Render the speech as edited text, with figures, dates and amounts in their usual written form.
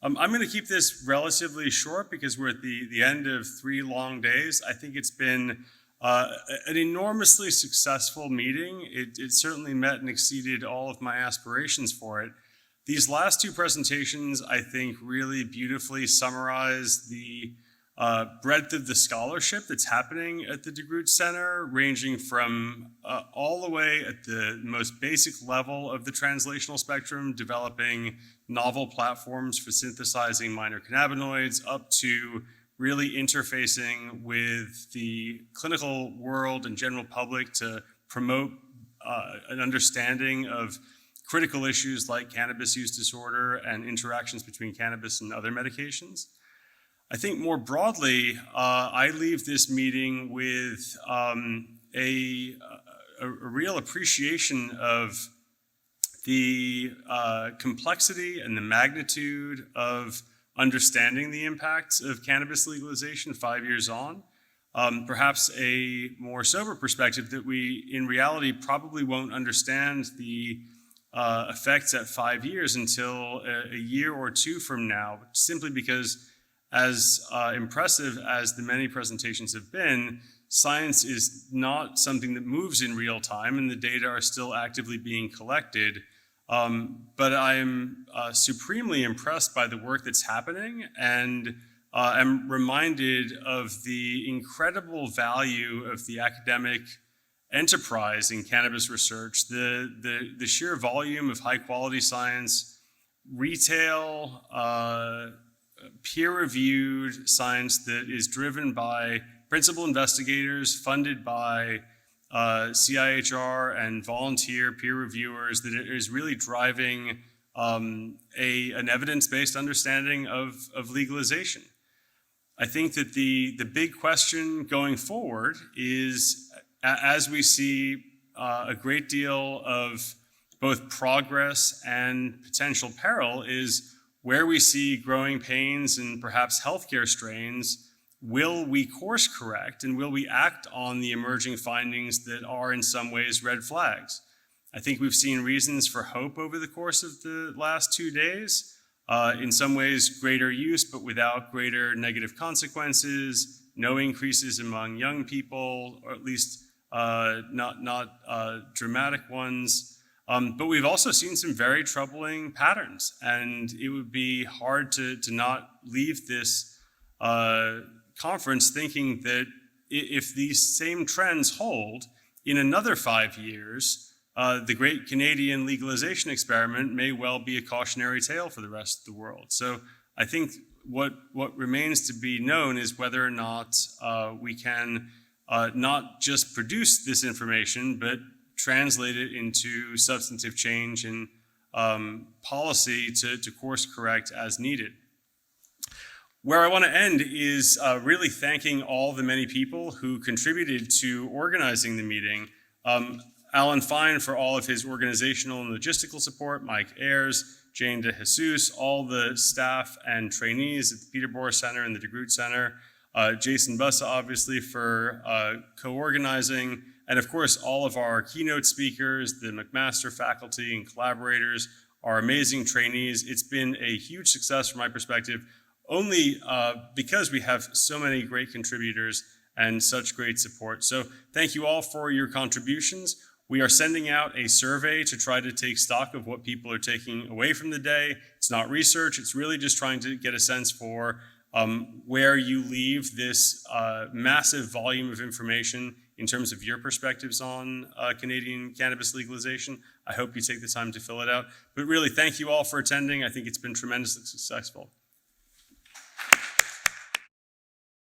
I'm going to keep this relatively short because we're at the end of 3 long days. I think it's been an enormously successful meeting. It certainly met and exceeded all of my aspirations for it. These last 2 presentations, I think, really beautifully summarize the breadth of the scholarship that's happening at the DeGroote Centre, ranging from all the way at the most basic level of the translational spectrum, developing novel platforms for synthesizing minor cannabinoids, up to really interfacing with the clinical world and general public to promote an understanding of critical issues like cannabis use disorder and interactions between cannabis and other medications. I think more broadly, I leave this meeting with a real appreciation of the complexity and the magnitude of understanding the impacts of cannabis legalization 5 years on. Perhaps a more sober perspective that we, in reality, probably won't understand the effects at 5 years until a year or 2 from now, simply because as impressive as the many presentations have been, science is not something that moves in real time, and the data are still actively being collected. But I am supremely impressed by the work that's happening, and am reminded of the incredible value of the academic enterprise in cannabis research, the sheer volume of high-quality science, retail, peer-reviewed science that is driven by principal investigators, funded by CIHR and volunteer peer reviewers, that is really driving an evidence-based understanding of legalization. I think that the big question going forward is, as we see a great deal of both progress and potential peril, is where we see growing pains and perhaps healthcare strains, will we course correct and will we act on the emerging findings that are in some ways red flags? I think we've seen reasons for hope over the course of the last 2 days. In some ways, greater use, but without greater negative consequences, no increases among young people, or at least not dramatic ones. But we've also seen some very troubling patterns, and it would be hard to not leave this conference thinking that if these same trends hold, in another 5 years, the great Canadian legalization experiment may well be a cautionary tale for the rest of the world. So I think what remains to be known is whether or not we can not just produce this information, but translate it into substantive change and policy to course correct as needed. Where I want to end is really thanking all the many people who contributed to organizing the meeting. Alan Fine for all of his organizational and logistical support, Mike Ayers, Jane DeJesus, all the staff and trainees at the Peterborough Centre and the DeGroote Centre, Jason Bussa obviously for co-organizing, and of course all of our keynote speakers, the McMaster faculty and collaborators, our amazing trainees. It's been a huge success from my perspective, only because we have so many great contributors and such great support. So thank you all for your contributions. We are sending out a survey to try to take stock of what people are taking away from the day. It's not research, it's really just trying to get a sense for where you leave this massive volume of information in terms of your perspectives on Canadian cannabis legalization. I hope you take the time to fill it out. But really, thank you all for attending. I think it's been tremendously successful.